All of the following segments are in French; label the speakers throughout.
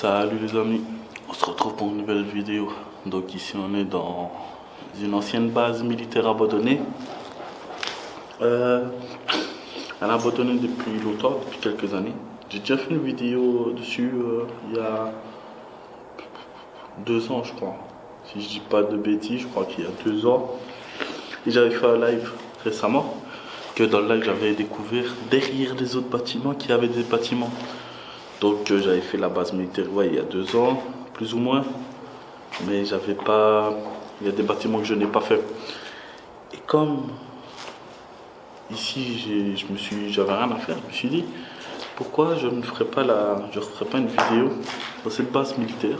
Speaker 1: Salut les amis, on se retrouve pour une nouvelle vidéo. Donc ici on est dans une ancienne base militaire abandonnée. Elle est abandonnée depuis longtemps, depuis quelques années. J'ai déjà fait une vidéo dessus il y a 2 ans je crois. Si je dis pas de bêtises, je crois qu'il y a 2 ans. Et j'avais fait un live récemment. Que dans le live j'avais découvert derrière les autres bâtiments qu'il y avait des bâtiments. Donc j'avais fait la base militaire il y a 2 ans, plus ou moins. Mais j'avais pas. Il y a des bâtiments que je n'ai pas fait. Et comme ici j'avais rien à faire, je me suis dit pourquoi je ne ferais pas une vidéo dans cette base militaire.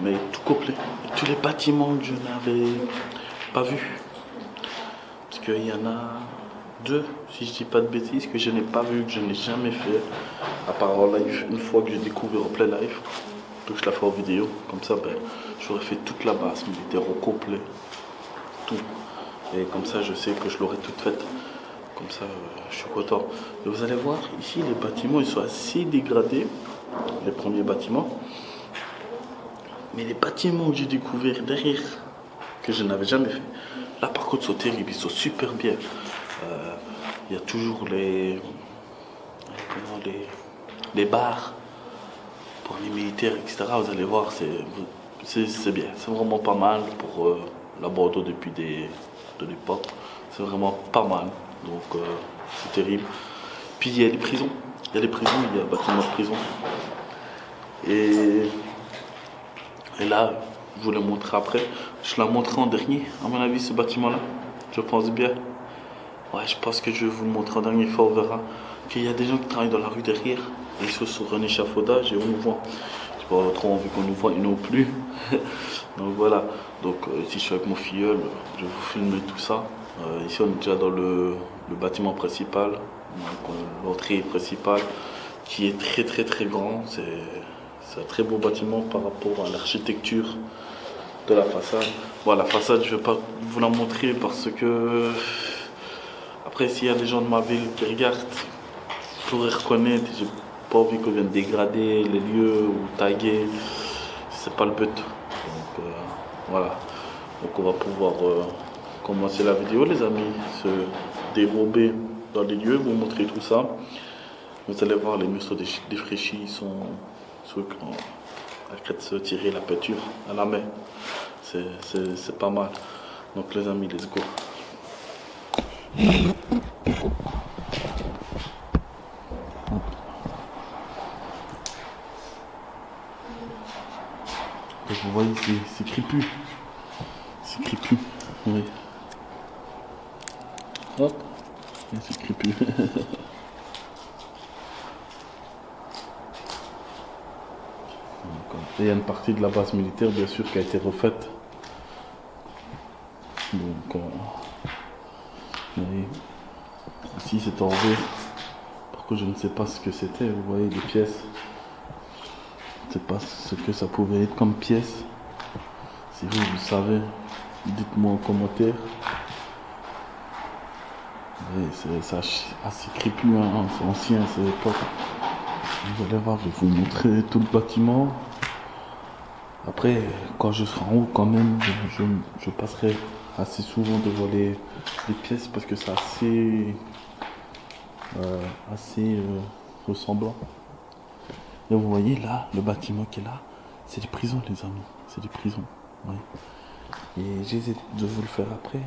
Speaker 1: Mais tout complet. Et tous les bâtiments que je n'avais pas vus. Parce qu'il y en a 2, si je dis pas de bêtises, que je n'ai pas vu, que je n'ai jamais fait, à part en live, une fois que j'ai découvert en plein live. Donc je la fais en vidéo, comme ça j'aurais fait toute la base militaire au complet, tout. Et comme ça je sais que je l'aurais toute faite. Comme ça je suis content. Et vous allez voir, ici les bâtiments ils sont assez dégradés, les premiers bâtiments. Mais les bâtiments que j'ai découverts derrière, que je n'avais jamais fait, là par contre sont terribles, ils sont super bien. Il y a toujours les bars pour les militaires, etc. Vous allez voir, c'est bien. C'est vraiment pas mal pour l'abandon depuis de l'époque. C'est vraiment pas mal. Donc c'est terrible. Puis il y a les prisons. Il y a un bâtiment de prison. Et là, je vous le montrer après. Je l'ai montré en dernier, à mon avis, ce bâtiment-là. Je pense bien. Ouais, je pense que je vais vous le montrer en dernier fois, on verra. Qu'il y a des gens qui travaillent dans la rue derrière. Ils sont sur un échafaudage et on nous voit. J'ai pas trop envie qu'on nous voit, ils non plus. Donc voilà. Donc si je suis avec mon filleul, je vais vous filmer tout ça. Ici on est déjà dans le bâtiment principal. L'entrée principale qui est très très très grand. C'est un très beau bâtiment par rapport à l'architecture de la façade. Bon, la façade, je ne vais pas vous la montrer parce que après, s'il y a des gens de ma ville qui regardent, je pourrais reconnaître. J'ai pas envie qu'on vienne dégrader les lieux ou taguer. C'est pas le but. Donc voilà. Donc on va pouvoir commencer la vidéo, les amis. Se dérober dans les lieux, vous montrer tout ça. Vous allez voir, les murs sont défraîchis, ils sont à se tirer la peinture à la main. C'est pas mal. Donc les amis, let's go. Donc vous voyez, c'est crépu. C'est crépu. Oui. Hop. C'est crépu. Et il y a une partie de la base militaire, bien sûr, qui a été refaite. Donc, ici, c'est en V. Par contre, je ne sais pas ce que c'était. Vous voyez, les pièces. Je ne sais pas ce que ça pouvait être comme pièce. Si vous savez, dites-moi en commentaire. C'est assez crépu, hein, c'est ancien, c'est l'époque. Vous allez voir, je vais vous montrer tout le bâtiment. Après, quand je serai en haut, quand même, je passerai assez souvent devant les pièces parce que c'est assez ressemblant. Et vous voyez là, le bâtiment qui est là, c'est des prisons, les amis. C'est des prisons. Ouais. Et j'hésite de vous le faire après.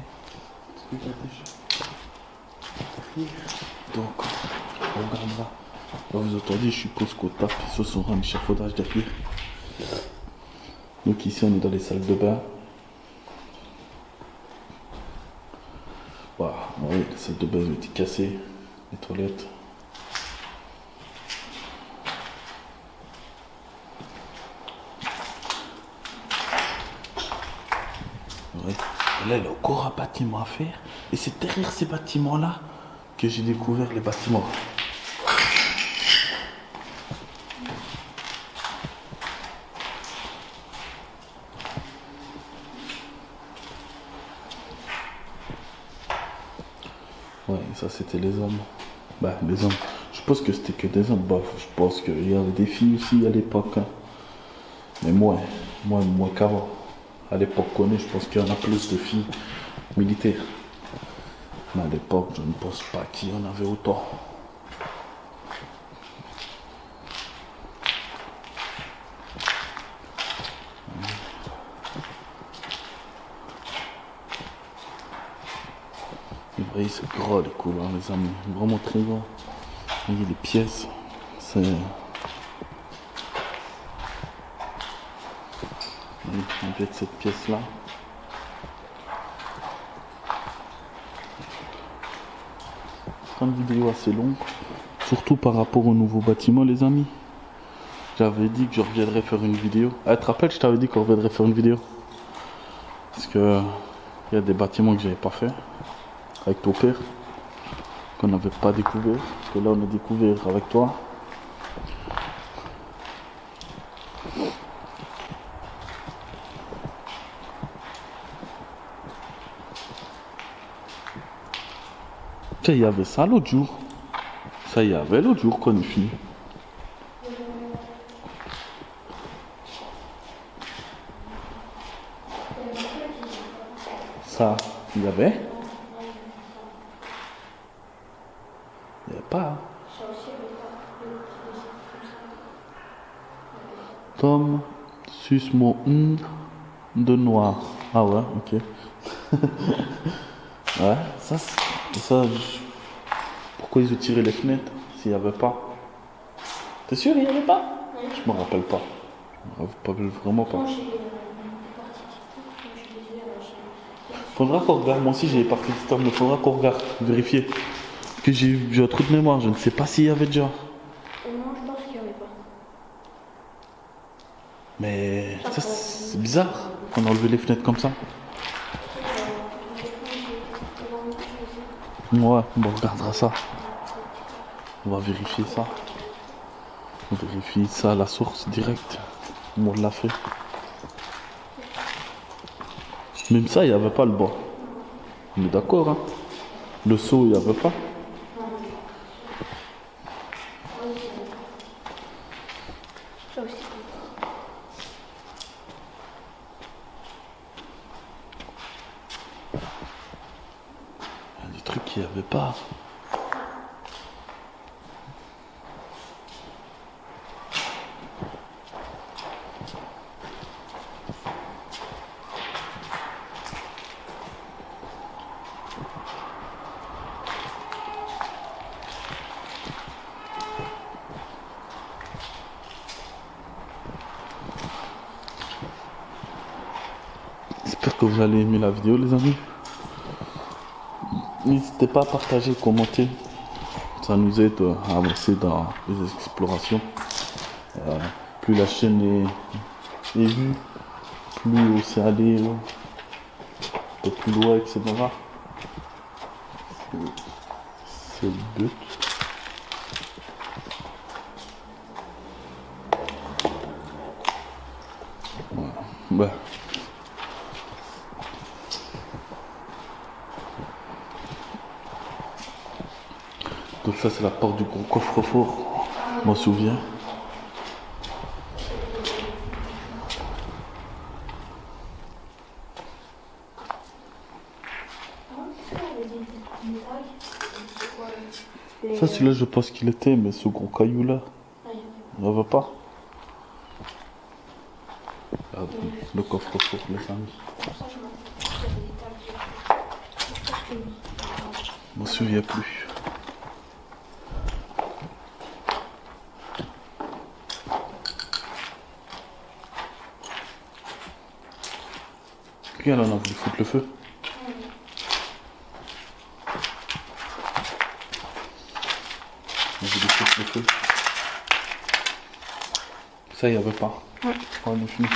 Speaker 1: Donc, on regardera. Là, vous entendez, je suppose qu'au taf, ils sont un échafaudage derrière. Donc ici, on est dans les salles de bain. Voilà, oui, les salles de bain ont été cassées. Les toilettes. Ouais. Là, il y a encore un bâtiment à faire. Et c'est derrière ces bâtiments-là que j'ai découvert les bâtiments. Ouais, ça c'était les hommes. Bah, les hommes. Je Je pense que c'était que des hommes. Bah, je pense qu'il y avait des filles aussi à l'époque. Hein. Mais moins qu'avant. À l'époque connue, je pense qu'il y en a plus de filles militaires. Mais à l'époque, je ne pense pas qu'il y en avait autant. Vous voyez, c'est gros les couleurs, les amis. Vraiment très gros. Vous voyez les pièces. C'est... Avec cette pièce-là. C'est une vidéo assez longue. Surtout par rapport au nouveau bâtiment, les amis. J'avais dit que je reviendrais faire une vidéo. Ah, tu te rappelles, je t'avais dit qu'on reviendrait faire une vidéo. Parce que il y a des bâtiments que j'avais pas fait avec ton père, qu'on n'avait pas découvert. Parce que là, on a découvert avec toi. Tiens, il y avait ça l'autre jour. Ça, il y avait l'autre jour qu'on est fini. Ça, il y avait. Il n'y avait pas. Hein. Tom, suce-moi de noir. Ah ouais, ok. Ouais, pourquoi ils ont tiré les fenêtres s'il n'y avait pas? T'es sûr il n'y avait pas? Je me rappelle pas. Je me rappelle vraiment pas. Faudra qu'on regarde. Moi aussi j'ai parti du temps, mais faudra qu'on regarde, vérifier. Parce que j'ai un trou de mémoire, je ne sais pas s'il y avait déjà.
Speaker 2: Non, je pense qu'il n'y avait pas.
Speaker 1: Mais ça, c'est bizarre qu'on a enlevé les fenêtres comme ça. Ouais, on regardera ça. On va vérifier ça. On vérifie ça à la source directe. On l'a fait. Même ça, il n'y avait pas le bas. On est d'accord, hein? Le seau, il n'y avait pas.
Speaker 2: Ça aussi.
Speaker 1: Il y a des trucs qu'il n'y avait pas. J'espère que vous allez aimer la vidéo, les amis. N'hésitez pas à partager, commenter. Ça nous aide à avancer dans les explorations. Plus la chaîne est vue, plus on sait aller un peu plus loin, etc. C'est le but. Voilà. Bah. Donc ça c'est la porte du gros coffre-fort, je m'en souviens. Ça celui-là je pense qu'il était, mais ce gros caillou là, il n'y avait pas. Ah, le coffre-fort les amis. Je m'en souviens plus. Regarde, on a voulu foutre le feu. On a voulu foutre le feu. Ça, il n'y avait pas.
Speaker 2: Ouais.
Speaker 1: On est fini.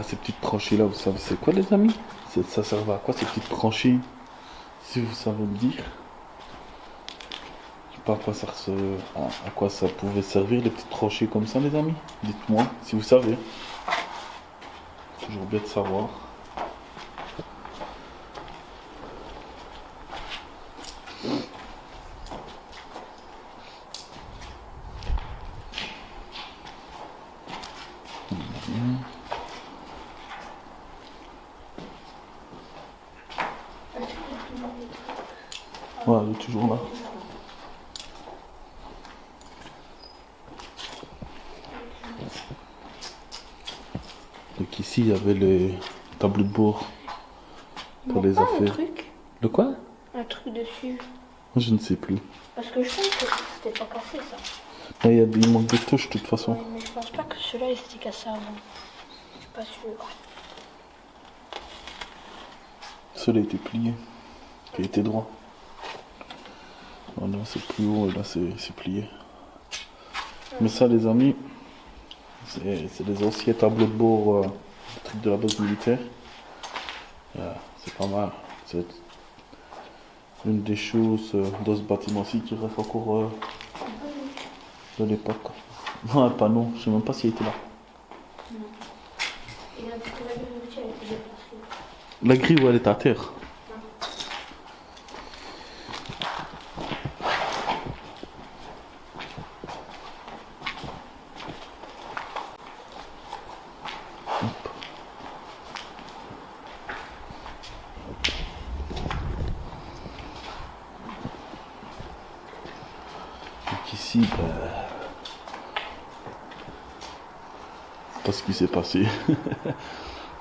Speaker 1: ces petites tranchées là, vous savez c'est quoi les amis? Ça servait à quoi ces petites tranchées? Si vous savez me dire. Je sais pas à quoi ça pouvait servir les petites tranchées comme ça les amis. Dites-moi si vous savez. Toujours bien de savoir. Voilà, il est toujours là. Donc ici, il y avait les tableaux de bord pour les
Speaker 2: pas un
Speaker 1: affaires.
Speaker 2: truc.
Speaker 1: De quoi?
Speaker 2: Un truc dessus.
Speaker 1: Je ne sais plus.
Speaker 2: Parce que je pense que c'était pas cassé ça.
Speaker 1: Mais il manque de touches de toute façon.
Speaker 2: Ouais, mais je pense pas que celui-là il s'était cassé avant. Je suis pas sûr.
Speaker 1: Celui-là était plié. Il était droit. Voilà, c'est plus haut et là c'est plié. Mais ça les amis, c'est les anciens tableaux de bord des trucs de la base militaire. C'est pas mal. C'est une des choses dans ce bâtiment-ci qui reste encore de l'époque. Non, un panneau, je sais même pas s'il était là.
Speaker 2: Non. Et la grille aussi, elle était déplacée.
Speaker 1: La grille où elle est à terre. Donc ici, pas ce qui s'est passé.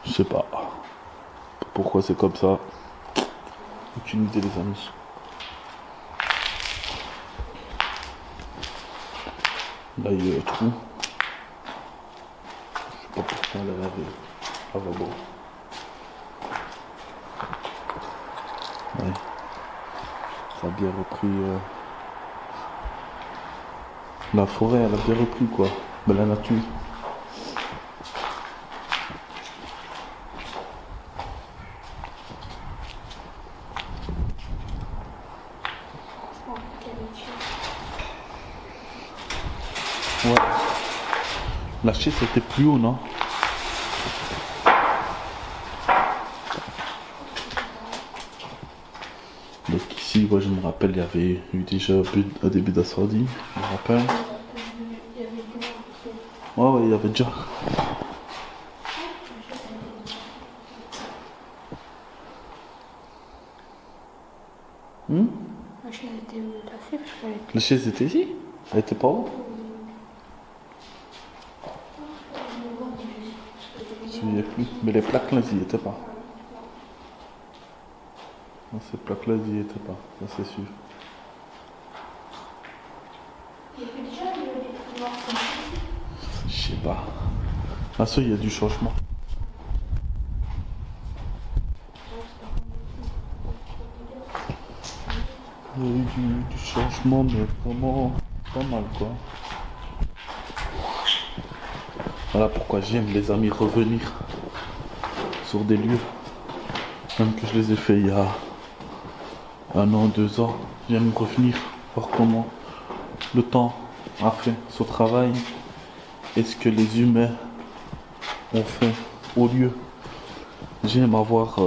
Speaker 1: Je sais pas. Pourquoi c'est comme ça. Aucune idée les amis. Là il y a un trou. Je sais pas pourquoi elle avait. Ah bah bon. Ouais. Ça a bien repris. La forêt elle a bien repris quoi. Mais la nature.
Speaker 2: Oh, quel métier.
Speaker 1: Ouais. La chaise était plus haut, non? Donc ici, ouais, je me rappelle, il y avait eu déjà un début d'incendie, je me rappelle.
Speaker 2: Il y avait du monde ici.
Speaker 1: Ouais, il y avait déjà.
Speaker 2: La chaise était déplacée parce qu'elle était.
Speaker 1: La chaise était ici? Elle était pas haut? Je me souviens plus. Mais les plaques là, ils y étaient pas. Non, ces plaques là, ils y étaient pas, ça c'est sûr.
Speaker 2: Il y avait déjà des trous noirs comme ça.
Speaker 1: Je sais pas. Ah ça, il y a du changement. Il y a eu du changement, mais vraiment pas mal quoi. Voilà pourquoi j'aime les amis revenir sur des lieux. Même que je les ai fait il y a 1 an, 2 ans. J'aime revenir, voir comment le temps a fait son travail et ce que les humains ont fait au lieu. J'aime avoir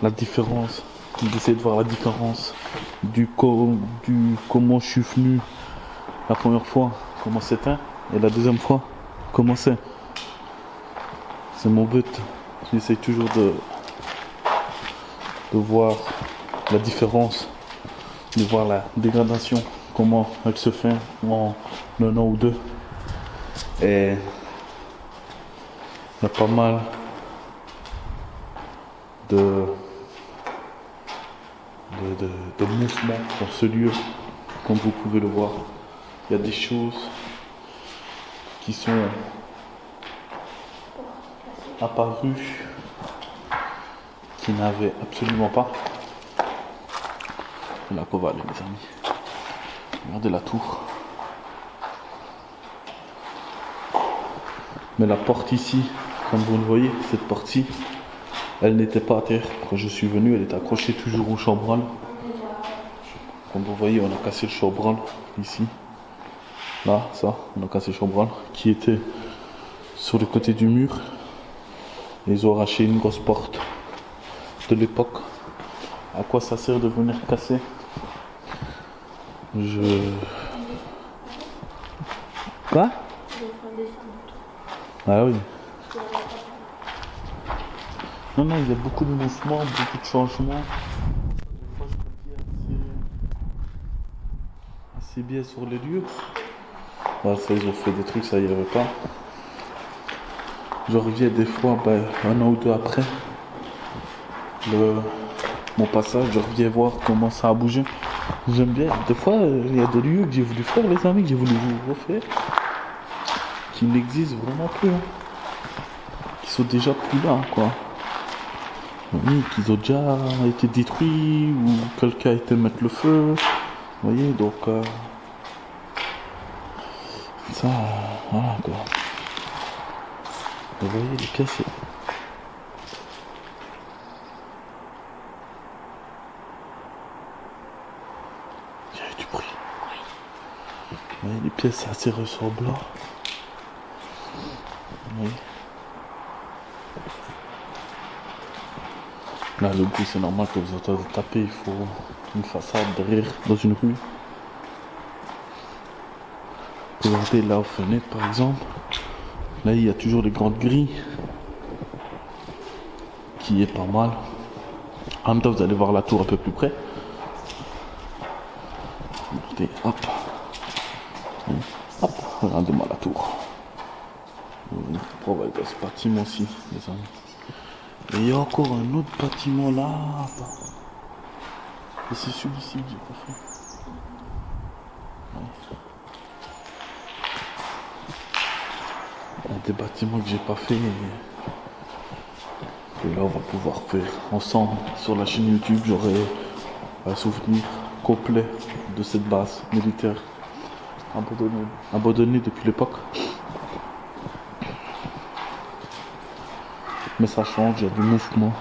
Speaker 1: la différence, d'essayer de voir la différence du comment je suis venu la première fois, comment c'était, et la deuxième fois, comment c'est. C'est mon but. J'essaie toujours de voir la différence, de voir la dégradation, comment elle se fait en 1 an ou 2. Et il y a pas mal de mouvements dans ce lieu, comme vous pouvez le voir. Il y a des choses qui sont apparues qui n'avaient absolument pas. Là qu'on va aller les amis. Regardez la tour. Mais la porte ici Comme vous le voyez, cette partie, elle n'était pas à terre. Quand je suis venu, elle était accrochée toujours au chambranle. Comme vous voyez, on a cassé le chambranle ici. Là, ça, on a cassé le chambranle qui était sur le côté du mur. Ils ont arraché une grosse porte de l'époque. À quoi ça sert de venir casser? Quoi? Ah oui. Non, non, il y a beaucoup de mouvements, beaucoup de changements. Des fois, je me dis assez bien sur les lieux. Là, ça, ils ont fait des trucs, ça y avait pas. Je reviens des fois, un an ou deux après mon passage, je reviens voir comment ça a bougé. J'aime bien. Des fois, il y a des lieux que j'ai voulu faire, les amis, que j'ai voulu vous refaire, qui n'existent vraiment plus. Hein. Qui sont déjà plus là, quoi. Oui, qu'ils ont déjà été détruits, ou quelqu'un a été mettre le feu. Vous voyez, donc... ça, voilà, quoi. Vous voyez, les pièces... Il y a eu du bruit. Oui. Vous voyez, les pièces, c'est assez ressemblant. Oui. Là, le bruit, c'est normal que vous entendez taper. Il faut une façade derrière, dans une rue. Regardez là aux fenêtres, par exemple. Là, il y a toujours les grandes grilles. Qui est pas mal. En même temps, vous allez voir la tour un peu plus près. Regardez, hop. Hop, regardez-moi la tour. On va aller dans ce bâtiment aussi, les amis. Et il y a encore un autre bâtiment là. Et c'est celui-ci que j'ai pas fait. Ouais. Il y a des bâtiments que j'ai pas fait. Et là, on va pouvoir faire ensemble sur la chaîne YouTube. J'aurai un souvenir complet de cette base militaire abandonnée depuis l'époque. Mais ça change, il y a du mouvement.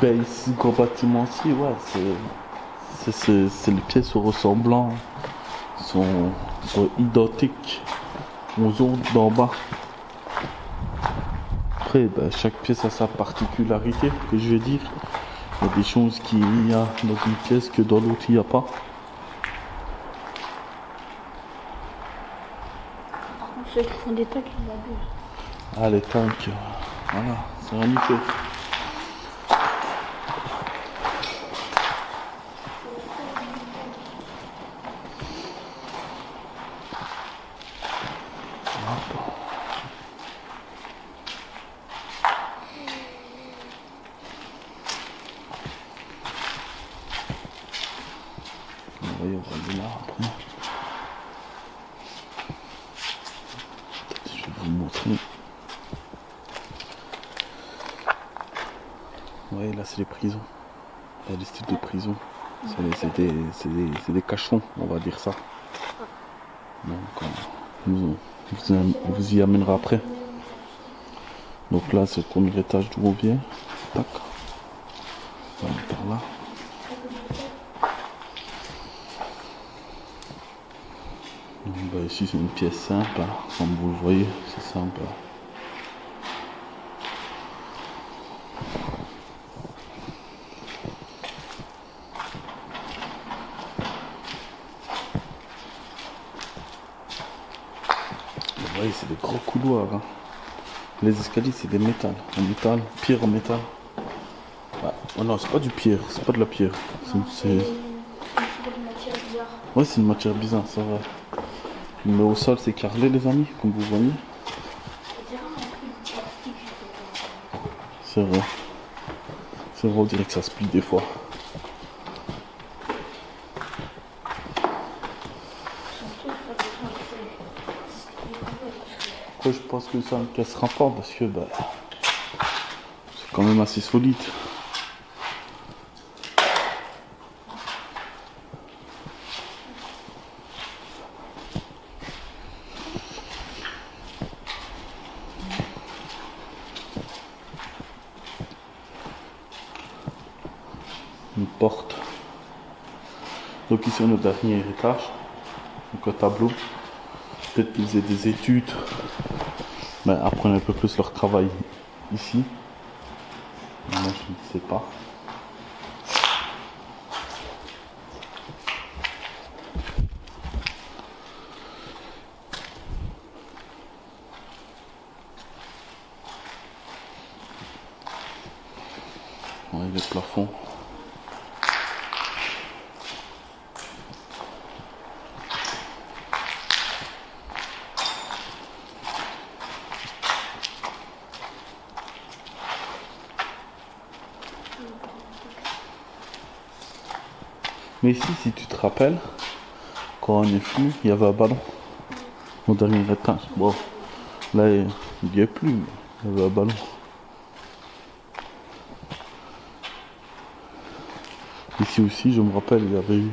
Speaker 1: Ben ici, gros bâtiment aussi, ouais, c'est les pièces ressemblants, sont identiques aux autres d'en bas. Après, ben, chaque pièce a sa particularité, que je vais dire. Il y a des choses qu'il y a dans une pièce que dans l'autre il n'y a pas.
Speaker 2: Par contre, ceux qui font des tanks, ils abusent.
Speaker 1: Ah, les tanks, voilà, c'est magnifique. Vous voyez, on va aller là après. Je vais vous montrer. Vous voyez, là c'est les prisons. Il y a des styles de prison. C'est des cachons, on va dire ça. Donc, on vous y amènera après. Donc là, c'est le premier étage d'où on vient. Tac. On va aller par là. Donc, bah, ici, c'est une pièce simple. Hein. Comme vous le voyez, c'est simple. Vous voyez, c'est des gros couloirs. Hein. Les escaliers, c'est des métals. En métal, pierre en métal. Ah, oh non, c'est pas du pierre, c'est pas de la pierre. C'est
Speaker 2: une matière bizarre.
Speaker 1: Ouais, c'est une matière bizarre, c'est vrai. Mais au sol, c'est carrelé, les amis, comme vous voyez.
Speaker 2: C'est vraiment un truc de plastique.
Speaker 1: C'est vrai. C'est vrai, on dirait que ça se plie des fois. Après, je pense que ça ne cassera pas parce que bah, c'est quand même assez solide. Une porte. Donc ici on est au dernier étage. Donc un tableau. Peut-être qu'ils faisaient des études. Mais apprennent un peu plus leur travail ici. Moi je ne sais pas. Ouais, le plafond. Mais ici, si tu te rappelles, quand on est venu, il y avait un ballon au dernier étage. Bon, là, il n'y a plus, mais il y avait un ballon. Ici aussi, je me rappelle, il y avait eu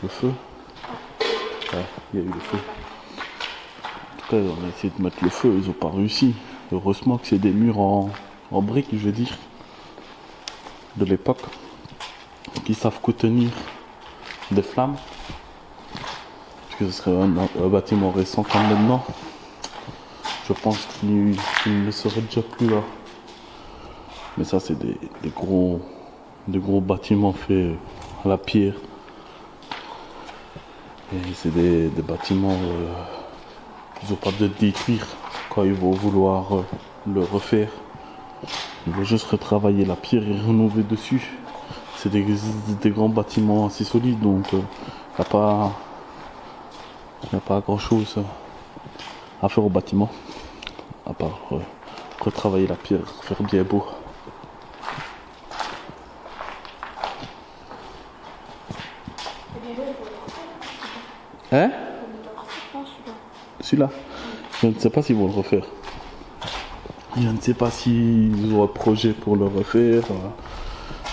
Speaker 1: le feu. Ouais, il y a eu le feu. En tout cas, on a essayé de mettre le feu, ils n'ont pas réussi. Heureusement que c'est des murs en briques, je veux dire, de l'époque, qui savent contenir des flammes. Parce que ce serait un bâtiment récent comme maintenant. Je pense qu'il ne serait déjà plus là. Mais ça, c'est des gros bâtiments faits à la pierre. Et c'est des bâtiments qu'ils n'ont pas de détruire quand ils vont vouloir le refaire. Ils vont juste retravailler la pierre et rénover dessus. C'est des grands bâtiments assez solides, donc il n'y a pas grand chose à faire au bâtiment. À part retravailler la pierre, faire bien beau. Hein? Celui-là? Je ne sais pas s'ils vont le refaire. Je ne sais pas s'ils ont un projet pour le refaire,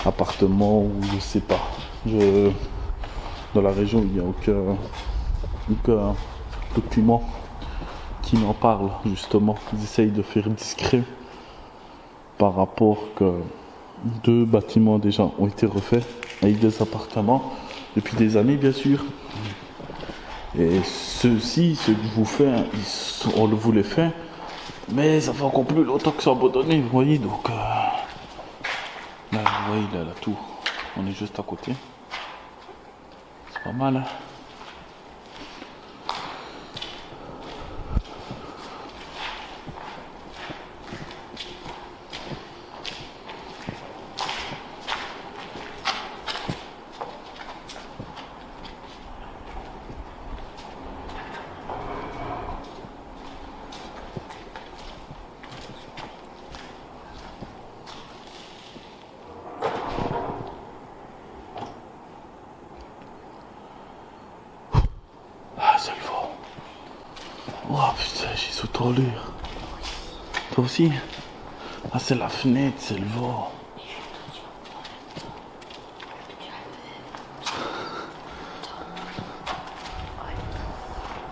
Speaker 1: appartement ou je sais pas. Dans la région, il n'y a aucun document qui m'en parle justement. Ils essayent de faire discret par rapport que 2 bâtiments déjà ont été refaits avec des appartements depuis des années bien sûr. Et ceux-ci, ceux que je vous fais, on le voulait faire, mais ça fait encore plus longtemps que c'est abandonné, vous voyez, donc là, vous voyez, là, la tour, on est juste à côté. C'est pas mal, hein. Ah, c'est le vent. Oh putain, j'ai sauté en l'air. Toi aussi? Ah, c'est la fenêtre, c'est le vent.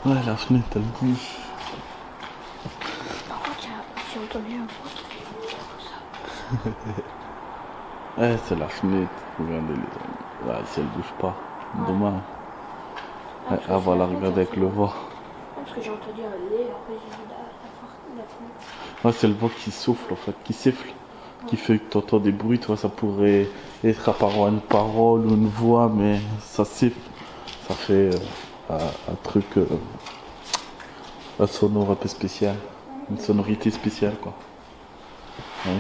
Speaker 1: Ouais, la fenêtre, elle bouge.
Speaker 2: Par contre, j'ai entendu un bruit qui fait comme ça.
Speaker 1: Ouais, c'est la fenêtre. Regardez les... Ouais, si elle bouge pas. Dommage. Ouais, ah, voilà, regardez avec le vent.
Speaker 2: Parce que j'ai entendu un lait, après j'ai vu la fenêtre.
Speaker 1: Ouais, c'est le vent qui souffle en fait, qui siffle, qui fait que tu entends des bruits. Tu vois, ça pourrait être apparemment une parole ou une voix, mais ça siffle. Ça fait un truc, un sonore un peu spécial, une sonorité spéciale quoi. Ouais.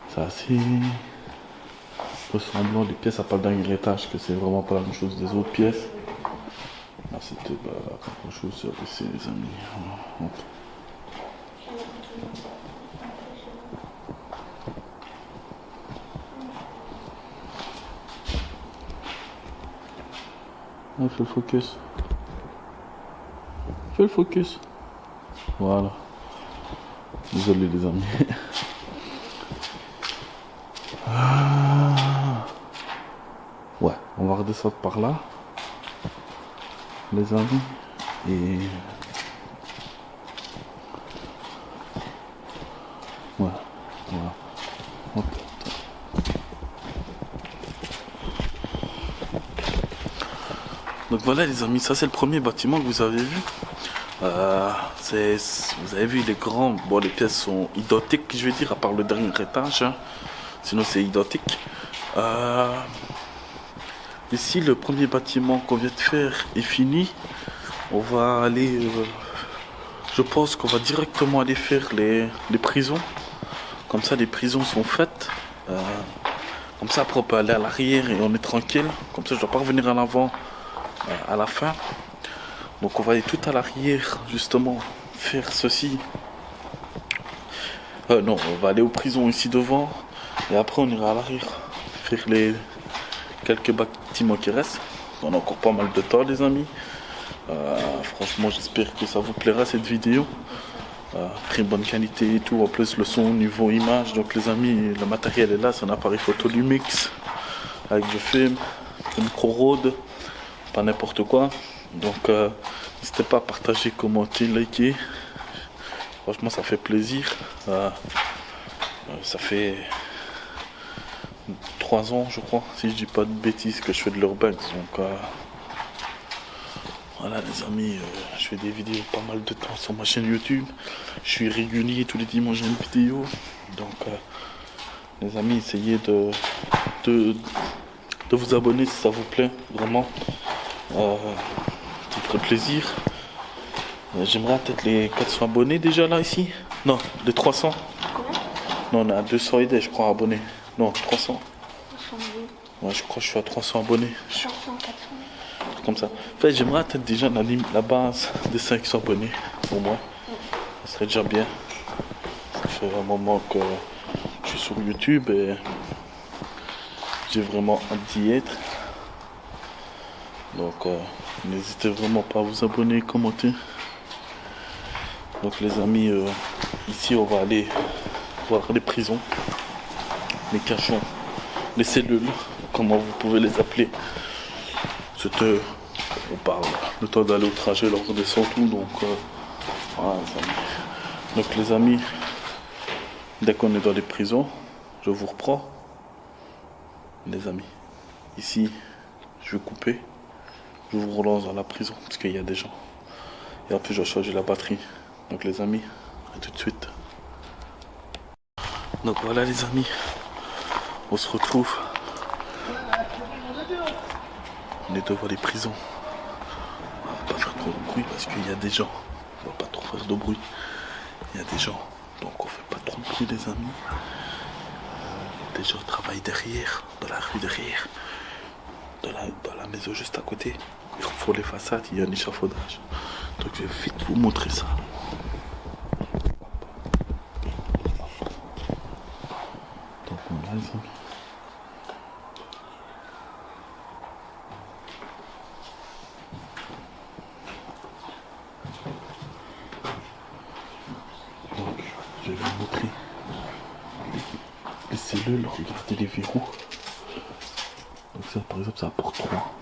Speaker 1: C'est assez ressemblant des pièces à pas le dernier étage, que c'est vraiment pas la même chose des autres pièces. Là c'était quelque chose sur ici les amis. Voilà. Ouais, fais le focus. Fais le focus. Voilà. Désolé les amis. Ah. Ouais, on va redescendre par là, les amis. Et ouais, voilà. Hop. Donc voilà les amis, ça c'est le premier bâtiment que vous avez vu. Vous avez vu les grands, bon les pièces sont identiques je vais dire, à part le dernier étage, hein. Sinon c'est identique. Ici le premier bâtiment qu'on vient de faire est fini. On va aller, je pense qu'on va directement aller faire les prisons. Comme ça les prisons sont faites. Comme ça après on peut aller à l'arrière et on est tranquille. Comme ça je dois pas revenir à l'avant à la fin. Donc on va aller tout à l'arrière justement faire ceci. Non, on va aller aux prisons ici devant et après on ira à l'arrière faire les quelques bâtiments qui restent. On a encore pas mal de temps les amis. Franchement j'espère que ça vous plaira cette vidéo. Très bonne qualité et tout. En plus le son au niveau image. Donc les amis, le matériel est là. C'est un appareil photo Lumix avec du film, un micro Rode, pas n'importe quoi. Donc n'hésitez pas à partager, commenter, liker. Franchement ça fait plaisir. Ça fait 3 ans je crois, si je dis pas de bêtises, que je fais de l'urbex. Donc voilà les amis, je fais des vidéos pas mal de temps sur ma chaîne YouTube. Je suis régulier, tous les dimanches j'ai une vidéo. Donc les amis, essayez de vous abonner si ça vous plaît, vraiment. Ça me ferait plaisir. J'aimerais peut-être les 400 abonnés déjà là ici. Non, les 300.
Speaker 2: Combien?
Speaker 1: Non, on est à 200 et des, je crois, abonnés. Non, 300.
Speaker 2: 300 000.
Speaker 1: Ouais, je crois que je suis à 300 abonnés.
Speaker 2: 300, 400.
Speaker 1: Comme ça. En fait, j'aimerais peut-être déjà la base des 500 abonnés pour moi. Ça serait déjà bien. Ça fait un moment que je suis sur YouTube et j'ai vraiment hâte d'y être. Donc, n'hésitez vraiment pas à vous abonner, commenter. Donc, les amis, ici, on va aller voir les prisons, les cachons, les cellules, comment vous pouvez les appeler. C'était, on parle, le temps d'aller au trajet, là, on redescend tout. Donc, voilà, les amis. Donc, les amis, dès qu'on est dans les prisons, je vous reprends. Les amis, ici, je vais couper. Je vous relance dans la prison parce qu'il y a des gens. Et après, je vais charger la batterie. Donc, les amis, à tout de suite. Donc, voilà, les amis, on se retrouve. On est devant les prisons. On va pas faire trop de bruit parce qu'il y a des gens. On va pas trop faire de bruit. Il y a des gens. Donc, on fait pas trop de bruit, les amis. Des gens travaillent derrière, dans la rue derrière. Dans la maison juste à côté. Ils refont les façades, il y a un échafaudage. Donc je vais vite vous montrer ça. Donc voilà les amis. Donc je vais vous montrer les cellules, regardez les verrous. Donc ça par exemple ça apporte 3.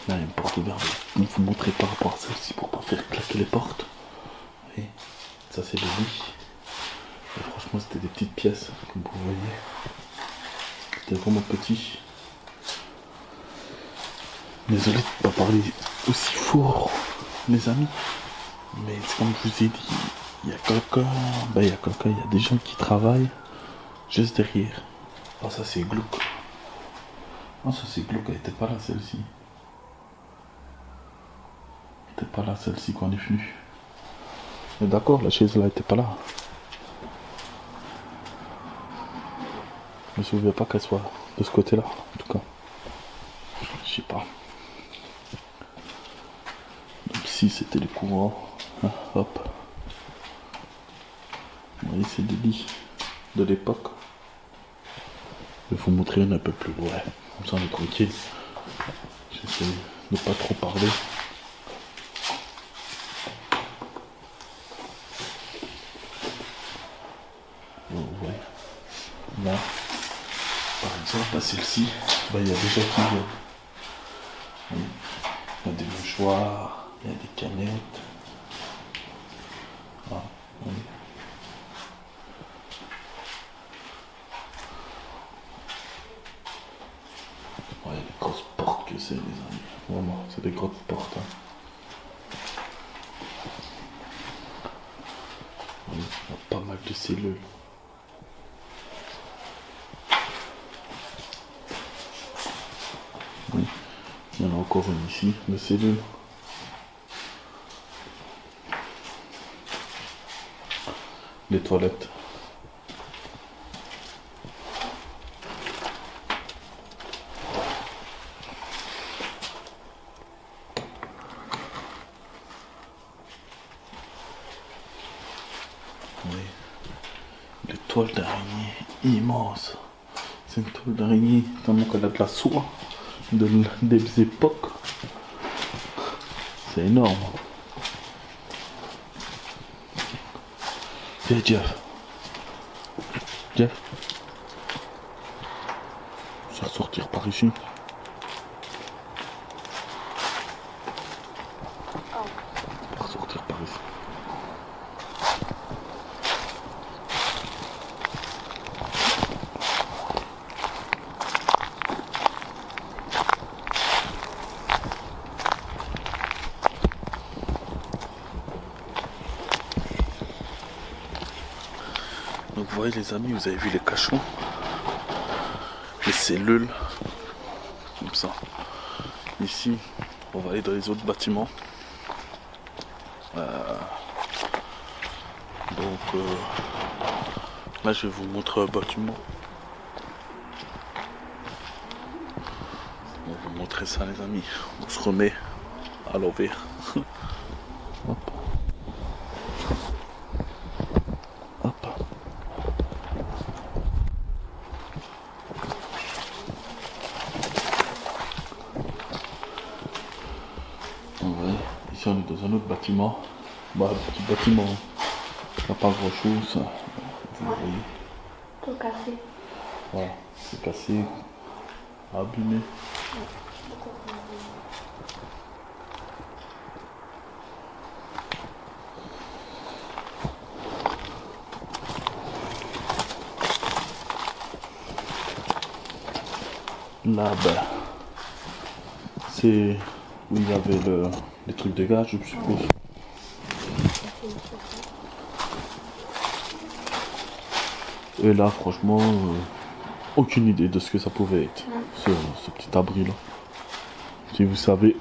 Speaker 1: Là, il y a une porte ouverte. Je vais vous montrer par rapport à celle-ci pour pas faire claquer les portes. Et ça, c'est le lit. Et franchement, c'était des petites pièces, comme vous voyez. C'était vraiment petit. Désolé de ne pas parler aussi fort, mes amis. Mais c'est comme je vous ai dit, il y a quelqu'un, il y a des gens qui travaillent juste derrière. Ah, ça, c'est glauque. Ah, ça, c'est glauque, elle était pas là, celle-ci. C'était pas là celle-ci quand on est venu. Mais d'accord, la chaise là était pas là. Je me souviens pas qu'elle soit de ce côté là, en tout cas. Je sais pas. Donc ici c'était les courants. Ah, hop. Vous voyez c'est des lits de l'époque. Je vais vous montrer une un peu plus loin. Comme ça on est tranquille. J'essaie de pas trop parler. Là, par exemple, là, celle-ci, bah, il y a déjà qui viennent. Oui. Il y a des mouchoirs, il y a des canettes. Ah, oui. Ouais, les grosses portes que c'est, les amis. Vraiment, c'est des grosses portes. Hein. Oui, il y a pas mal de cellules. Oui, il y en a encore une ici, de cellules. Les toilettes. Oui. Les toiles d'araignée immenses. C'est une toile d'araignée tellement qu'elle a de la soie des époques. C'est énorme. Viens Jeff. Jeff. Je vais ressortir par ici. On va ressortir par ici. Donc vous voyez les amis, vous avez vu les cachots, les cellules, comme ça. Ici, on va aller dans les autres bâtiments. Là je vais vous montrer un bâtiment. On va vous montrer ça les amis. On se remet à l'envers. Hop. Hop. Ouais. Ici on est dans un autre bâtiment. Bah, petit bâtiment. Il n'y a pas grand chose. Vous voyez.
Speaker 2: Tout cassé.
Speaker 1: Voilà. C'est cassé. Abîmé. Là, ben, c'est où il y avait les trucs de gaz, je suppose. Et là, franchement, aucune idée de ce que ça pouvait être, ce petit abri là. Si vous savez.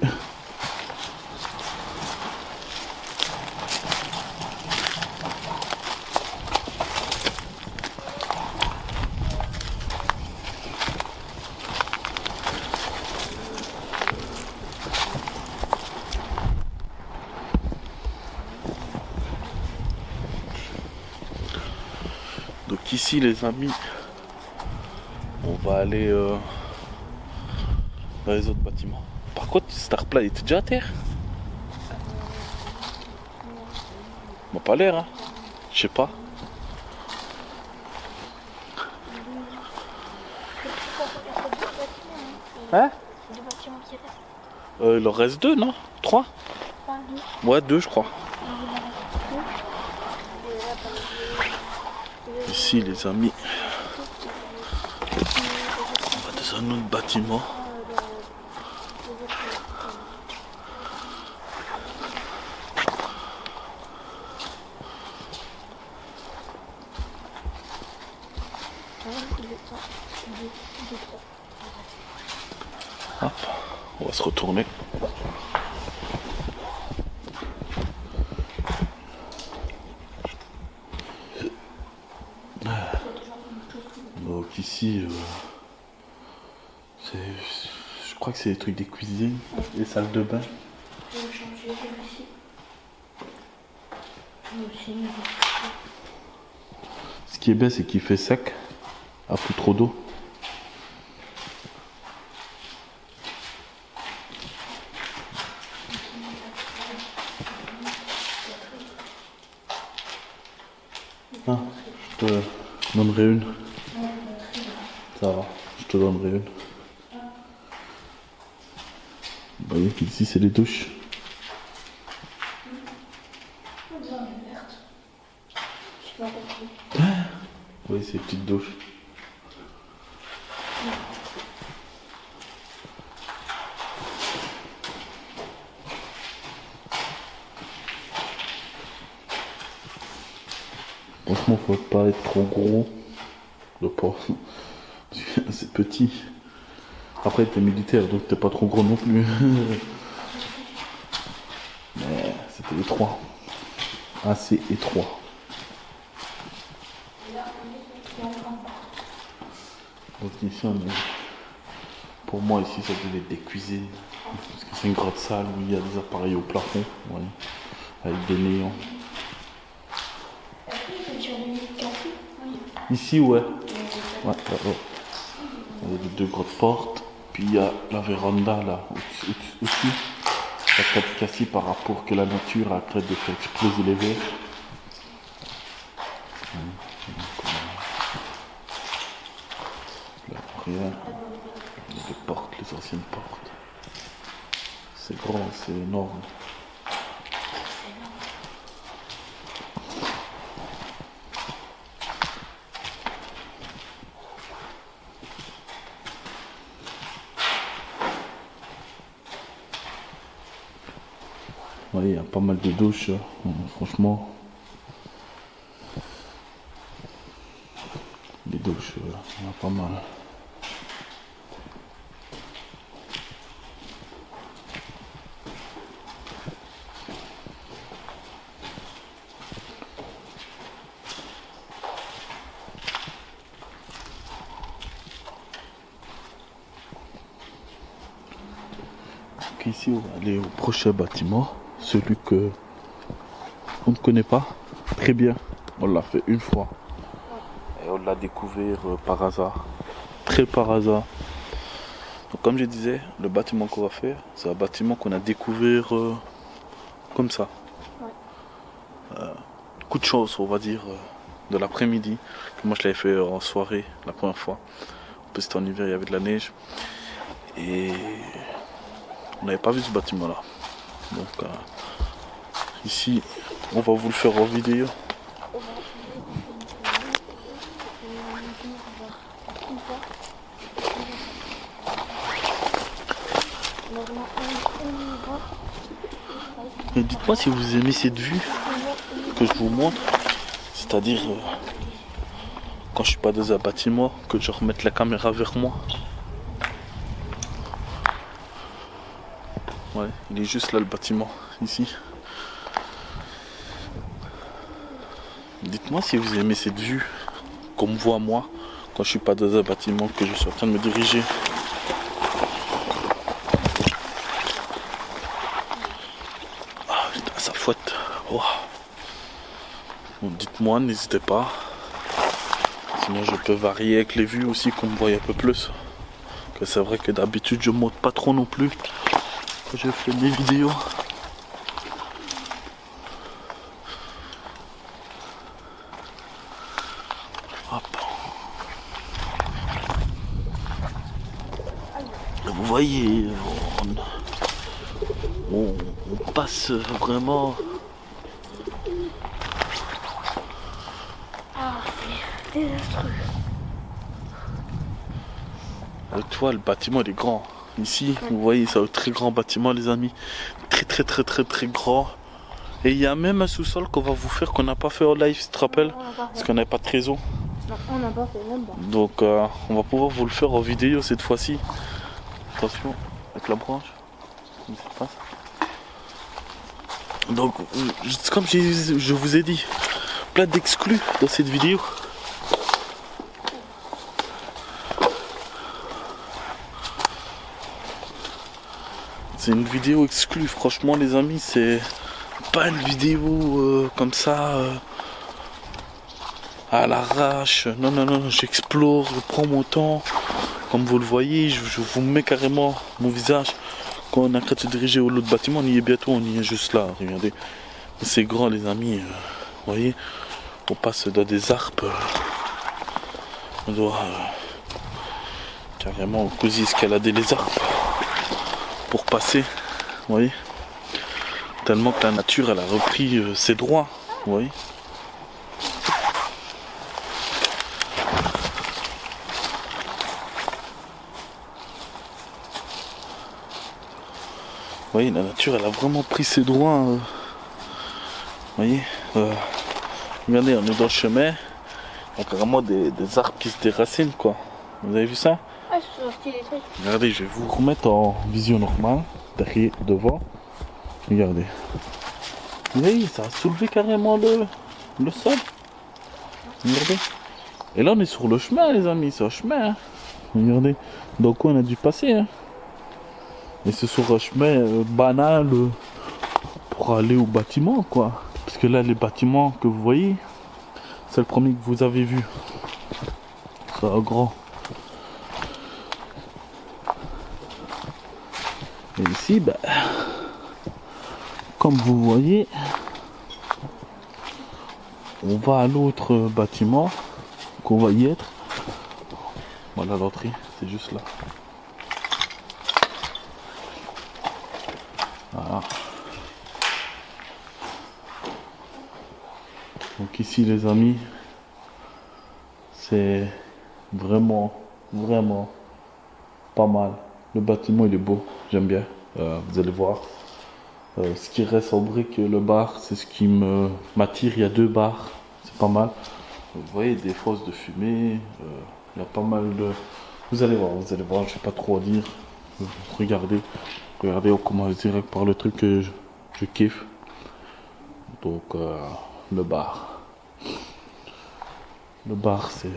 Speaker 1: Donc ici les amis, on va aller dans les autres bâtiments. Par contre, Starplat était déjà à terre. M'a pas l'air, hein. Je sais pas. Hein?
Speaker 2: Deux bâtiments qui restent.
Speaker 1: Il en reste 2, non? 3? Ouais, 2 je crois. Ici les amis, on va dans un autre bâtiment. Hop, on va se retourner. Donc ici, je crois que c'est des trucs des cuisines, des salles de bain.
Speaker 2: Je vais changer aussi.
Speaker 1: Ce qui est bien, c'est qu'il fait sec, à plus trop d'eau. Ah, je te donnerai une. Ça va, je te donnerai une. Vous voyez qu'ici c'est les douches. Oui, c'est les petites douches. Franchement, faut pas être trop gros. Le port. C'est petit. Après, t'es militaire, donc t'es pas trop gros non plus. Mais c'était étroit. Assez étroit. Donc ici, on est... Pour moi, ici, ça devait être des cuisines. Parce que c'est une grande salle où il y a des appareils au plafond. Ouais. Avec des néons. Ici, ouais. Ouais. Il y a deux grandes portes. Puis il y a la véranda là aussi. La tête cassée par rapport que la nature arrête de faire exploser les verres. Là, rien. Il y a les portes, les anciennes portes. C'est grand, c'est énorme. Oui, il y a pas mal de douches, franchement. Les douches, il y en a pas mal. Donc ici, on va aller au prochain bâtiment, celui que on ne connaît pas très bien. On l'a fait une fois. Et on l'a découvert par hasard. Très par hasard. Donc comme je disais, le bâtiment qu'on va faire, c'est un bâtiment qu'on a découvert comme ça. Coup de chance, on va dire, de l'après-midi. Moi je l'avais fait en soirée la première fois. En plus c'était en hiver, il y avait de la neige. Et on n'avait pas vu ce bâtiment là. Donc ici, on va vous le faire en vidéo. Et dites-moi si vous aimez cette vue que je vous montre. C'est-à-dire quand je suis pas dans un bâtiment, que je remette la caméra vers moi. Ouais, il est juste là le bâtiment, ici. Dites-moi si vous aimez cette vue, qu'on me voit moi, quand je suis pas dans un bâtiment, que je suis en train de me diriger. Ah putain, ça fouette. Oh. Bon, dites-moi, n'hésitez pas. Sinon je peux varier avec les vues aussi, qu'on me voie un peu plus. Que c'est vrai que d'habitude je monte pas trop non plus quand je fais mes vidéos. Hop. Vous voyez, on passe vraiment.
Speaker 2: Ah, c'est désastreux.
Speaker 1: Le toit, le bâtiment il est grand. Ici, vous voyez, c'est un très grand bâtiment, les amis. Très grand. Et il y a même un sous-sol qu'on va vous faire, qu'on n'a pas fait en live, tu te rappelles? Parce qu'on n'avait pas de réseau.
Speaker 2: Non, on n'a pas fait même pas.
Speaker 1: Donc, on va pouvoir vous le faire en vidéo cette fois-ci. Attention, avec la branche. Comment ça se passe? Donc, comme je vous ai dit, plein d'exclus dans cette vidéo. C'est une vidéo exclue, franchement les amis, c'est pas une vidéo comme ça à l'arrache. Non, j'explore, je prends mon temps. Comme vous le voyez, je vous mets carrément mon visage. Quand on a qu'à se diriger au l'autre bâtiment, on y est bientôt, on y est juste là, regardez. C'est grand les amis, vous voyez, on passe dans des arbres. On doit carrément quasi escalader les arbres pour passer, vous voyez. Tellement que la nature elle a repris ses droits, vous voyez. Vous voyez, la nature elle a vraiment pris ses droits. Vous voyez, regardez, on est dans le chemin, il y a carrément des arbres qui se déracinent quoi. Vous avez vu ça?
Speaker 2: Ah, ils sont sortis des trucs.
Speaker 1: Regardez, je vais vous remettre en vision normale, derrière, devant. Regardez. Vous voyez, ça a soulevé carrément le sol. Regardez. Et là, on est sur le chemin, les amis, c'est un chemin. Hein. Regardez, donc on a dû passer. Hein. Et c'est sur un chemin banal pour aller au bâtiment, quoi. Parce que là, les bâtiments que vous voyez, c'est le premier que vous avez vu. C'est un grand. Et ici, bah, comme vous voyez, on va à l'autre bâtiment qu'on va y être. Voilà l'entrée, c'est juste là. Voilà. Donc ici les amis, c'est vraiment pas mal. Le bâtiment il est beau, j'aime bien. Vous allez voir. Ce qui reste en brique, le bar, c'est ce qui m'attire. Il y a 2 bars, c'est pas mal. Vous voyez des fosses de fumée. Il y a pas mal de. Vous allez voir. Je ne vais pas trop en dire. Regardez, on commence direct par le truc que je kiffe. Donc le bar. Le bar, c'est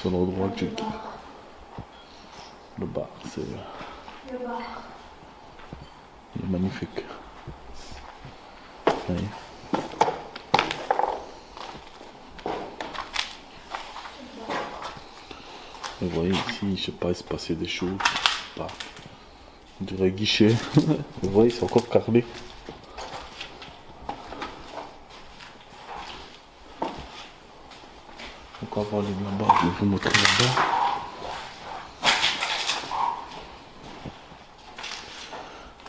Speaker 1: l'endroit que je kiffe. Le bar, c'est. Il est magnifique. Oui. Et vous voyez ici, je sais pas, il se passait des choses. Pas. On dirait guichet. Vous voyez, c'est encore carrelé. Donc on va aller là-bas, je vais vous montrer là-bas.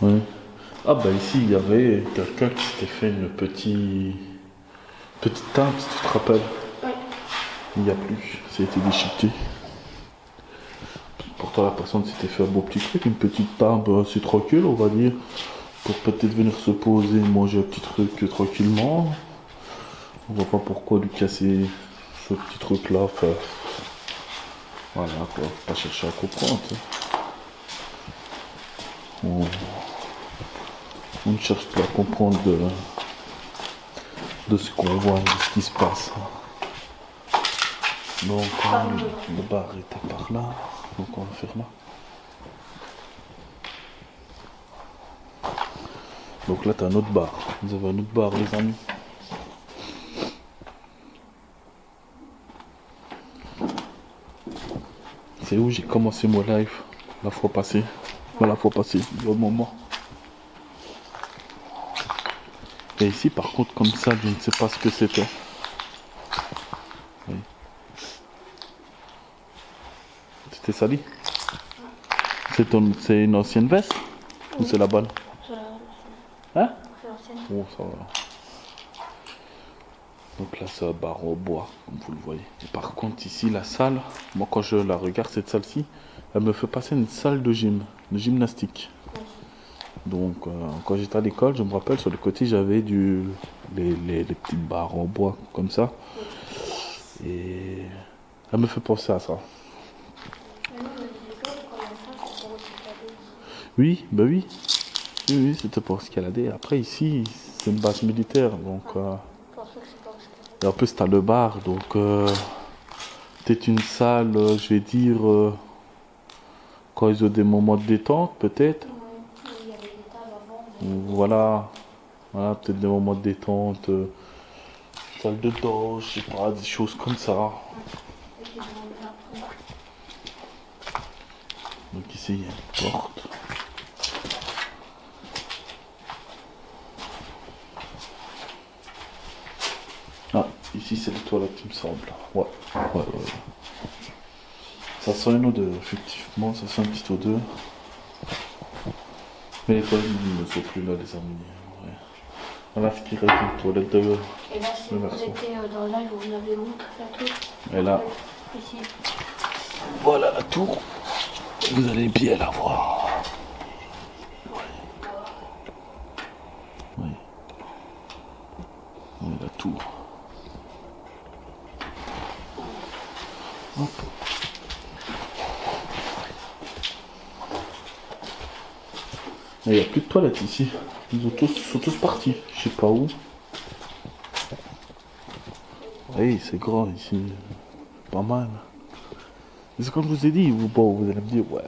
Speaker 1: Ouais. Ah bah ici il y avait quelqu'un qui s'était fait une petite table, si tu te rappelles.
Speaker 2: Oui.
Speaker 1: Il n'y a plus, ça a été déchiqueté. Pourtant la personne s'était fait un beau petit truc, une petite table assez tranquille on va dire, pour peut-être venir se poser, manger un petit truc tranquillement. On voit pas pourquoi lui casser ce petit truc là, enfin, voilà quoi, pas chercher à comprendre. On ne cherche pas à comprendre de ce qu'on voit, de ce qui se passe. Donc le bar était par là, donc on va faire là. Donc là t'as un autre bar, vous avez un autre bar les amis. C'est où j'ai commencé mon live la fois passée. Voilà, la fois passée, au moment. Et ici par contre comme ça je ne sais pas ce que c'était. Oui. C'était sali. C'est une ancienne veste. Ou c'est la bonne? Hein?
Speaker 2: C'est l'ancienne.
Speaker 1: Oh ça va. Donc là c'est un bar au bois, comme vous le voyez. Et par contre ici la salle, moi quand je la regarde cette salle-ci, elle me fait passer une salle de gym, de gymnastique. Donc quand j'étais à l'école, je me rappelle sur le côté j'avais les petites barres en bois comme ça. Et elle me fait penser à ça. Oui, bah oui. Oui, c'était pour escalader. Après ici, c'est une base militaire, donc et en plus t'as le bar, donc peut-être une salle, je vais dire, quand ils ont des moments de détente, peut-être. Voilà, peut-être des moments de détente, salle de danse, je sais pas, des choses comme ça. Donc ici il y a une porte. Ah, ici c'est les toilettes il me semble. Ouais. Ça sent une odeur, effectivement, ça sent une petite odeur. Mais les toilettes ne sont plus là, les amis. Ouais. Voilà ce qui reste d'une toilette de.
Speaker 2: Et là, si vous étiez dans le live, vous avez montré la tour.
Speaker 1: Et là,
Speaker 2: Ici.
Speaker 1: voilà la tour. Vous allez bien la voir. Oui. Oui, la tour. Hop. Il n'y a plus de toilettes ici. Ils sont tous partis. Je sais pas où. Oui, c'est grand ici. Pas mal. Mais c'est comme je vous ai dit, vous allez me dire, ouais,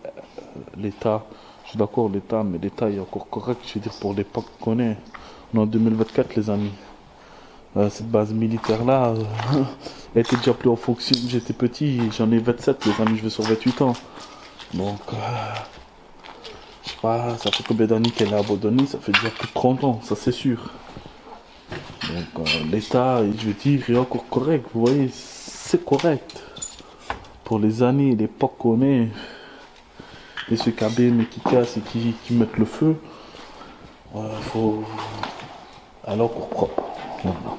Speaker 1: l'État, je suis d'accord, l'État, mais l'État est encore correct, je veux dire, pour l'époque qu'on est. On est en 2024, les amis. Cette base militaire-là, elle était déjà plus en fonction. J'étais petit, j'en ai 27, les amis, je vais sur 28 ans. Donc, je sais pas, ça fait combien d'années qu'elle est abandonnée, ça fait déjà plus de 30 ans, ça c'est sûr. Donc, l'État, je veux dire, est encore correct, vous voyez, c'est correct. Pour les années, l'époque qu'on est, et ceux qui abîment et qui cassent et qui mettent le feu, faut. Alors pour propre. Voilà.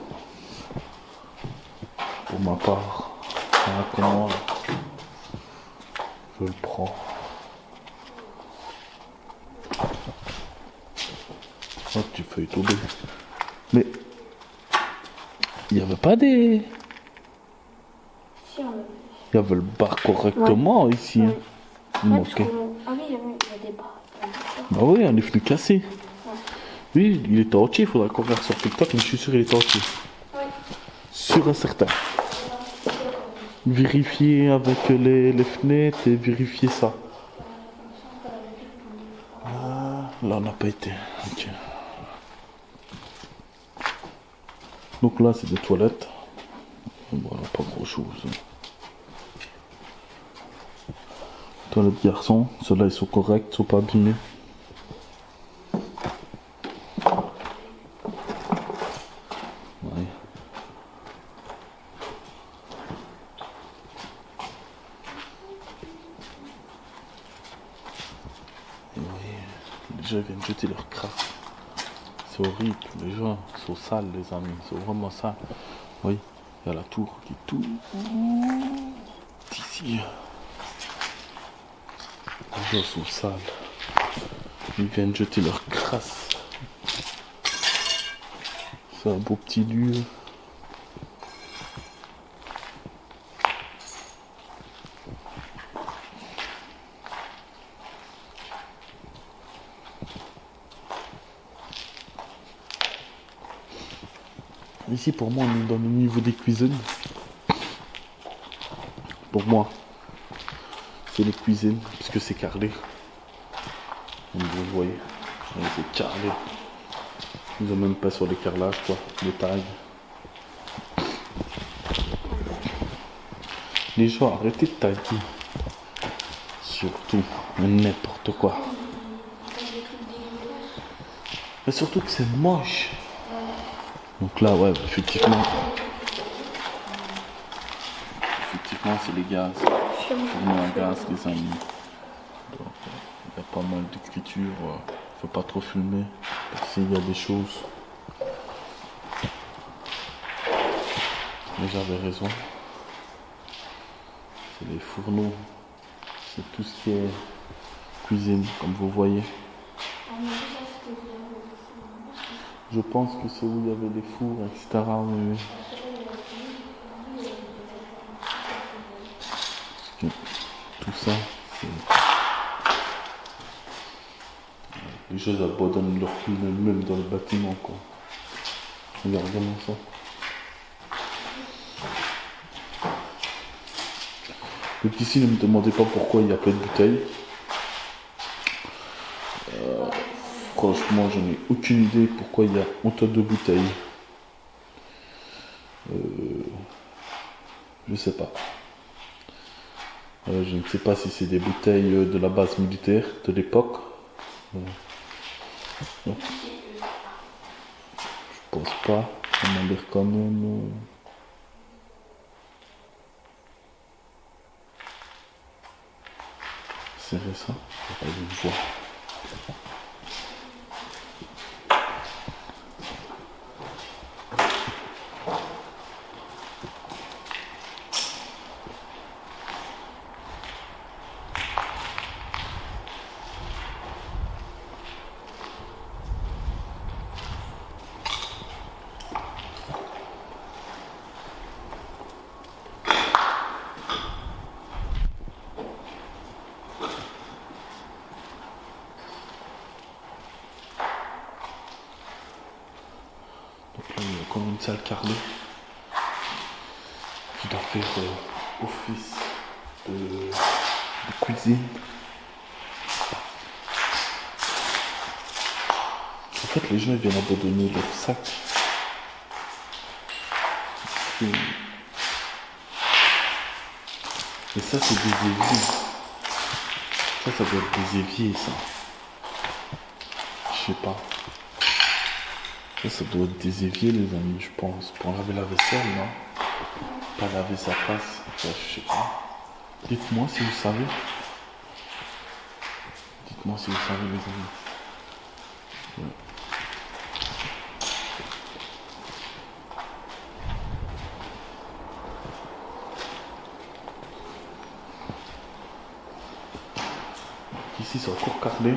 Speaker 1: Pour ma part, comment je le prends. Oh, tu fais tomber. Mais il n'y avait pas des.
Speaker 2: Si, on
Speaker 1: Il y avait le bar correctement ici.
Speaker 2: Ouais.
Speaker 1: Il
Speaker 2: Ouais,
Speaker 1: manquait.
Speaker 2: Ah oui, il y a des bars.
Speaker 1: Bah oui, on est venu casser. Oui, il était entier, il faudra qu'on regarde sur TikTok, mais je suis sûr qu'il était entier.
Speaker 2: Ouais.
Speaker 1: Sûr et certain. Vérifier avec les fenêtres et vérifier ça. Ah, là, on n'a pas été. Ok. Donc là, c'est des toilettes. Voilà, pas grand chose. Toilettes garçons, ceux-là ils sont corrects, ils sont pas abîmés. Ouais. Et oui, les gens viennent jeter leur crasse. C'est horrible, les gens sont sales, les amis, ils sont vraiment sales. Oui, il y a la tour qui est tout ici. Les gens sont sales. Ils viennent jeter leur crasse. C'est un beau petit lieu. Ici, pour moi, on est dans le niveau des cuisines. Pour moi, c'est les cuisines, puisque c'est carrelé. Comme vous le voyez, c'est carrelé. Ils ont même pas sur les carrelages, quoi, les tailles. Les gens, arrêtez de tailler. Surtout, n'importe quoi. Mais surtout que c'est moche. Donc là, ouais, effectivement, c'est les gaz. Tourner à gaz, les amis. Donc, il y a pas mal d'écriture. Faut pas trop filmer. Parce qu'il y a des choses. Mais j'avais raison. C'est les fourneaux. C'est tout ce qui est cuisine, comme vous voyez. Je pense que c'est où il y avait les fours, etc. Oui, oui. Parce que tout ça, c'est... Les choses abandonnent leur cuisine même dans le bâtiment, quoi. Regardez-moi ça. Donc ici, ne me demandez pas pourquoi il n'y a pas de bouteilles. Franchement, j'en ai aucune idée pourquoi il y a autant de bouteilles. Je sais pas. Je ne sais pas si c'est des bouteilles de la base militaire de l'époque. Je pense pas. Ça m'a l'air quand même. serrer ça. Pas une fois. Donc là, il y a encore une salle carrelée qui doit faire office de cuisine. En fait, les gens ils viennent abandonner leurs sacs. Et ça, c'est des éviers. Ça doit être des éviers, ça. Je sais pas. Ça doit être des éviers, les amis, je pense. Pour laver la vaisselle, non? Pas laver sa passe. Enfin, je sais pas. Dites-moi si vous savez. Dites-moi si vous savez, les amis. Ouais. Ici, c'est encore carrelé.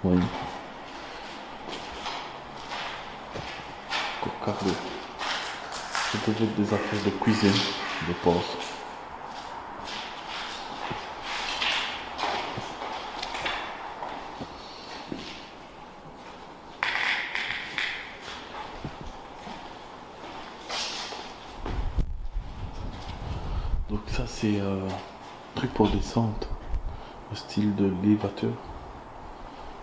Speaker 1: Oui. Encore carrelé. Ça devait être des affaires de cuisine, je pense. Donc ça, c'est un truc pour descendre. Le style de l'élévateur.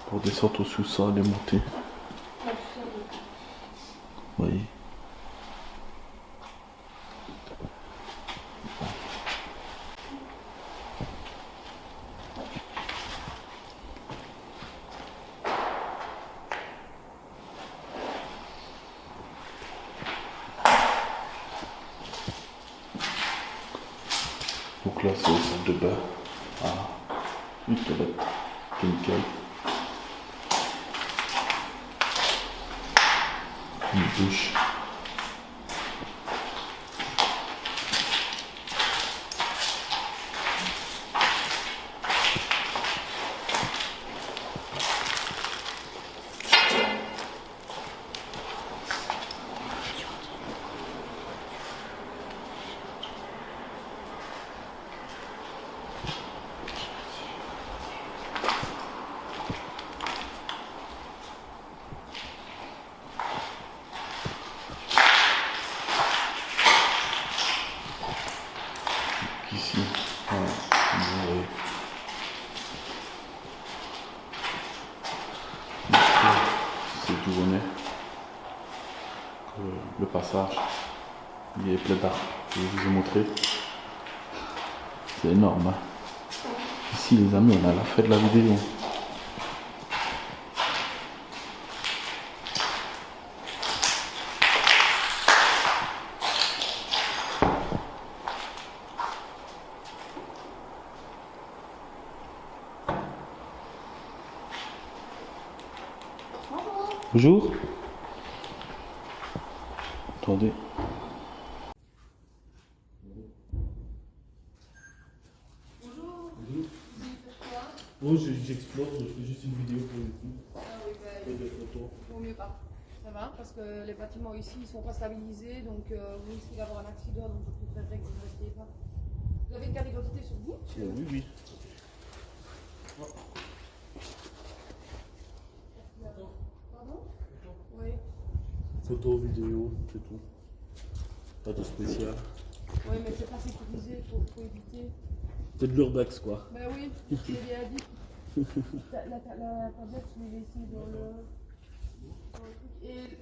Speaker 1: Pour descendre au sous-sol et monter. Oui. Donc là, c'est le salle de bain. Ah, une toilette. Nickel. Une douche. Ici, ouais, c'est d'où on est. Le passage, il y a plein d'arbres. Je vais vous ai montré. C'est énorme. Hein. Ici, les amis, on a la fin de la vidéo. Bonjour. Attendez.
Speaker 3: Bonjour.
Speaker 1: Oh, j'explore, je fais juste une vidéo pour YouTube.
Speaker 3: Ah oui,
Speaker 1: Et des photos.
Speaker 3: vaut mieux pas. Ça va, parce que les bâtiments ici ils sont pas stabilisés, donc vous risquez d'avoir un accident, donc je préférerais que vous ne restiez pas. Vous avez une carte d'identité sur vous?
Speaker 1: Oui, oui.
Speaker 3: Pardon? Oui.
Speaker 1: Photo, vidéo, c'est tout. Pas de spécial.
Speaker 3: Oui, mais c'est pas sécurisé, faut éviter.
Speaker 1: C'est de l'urbex, quoi.
Speaker 3: Ben oui, je l'ai bien dit. La tablette, je l'ai laissée dans le truc. Et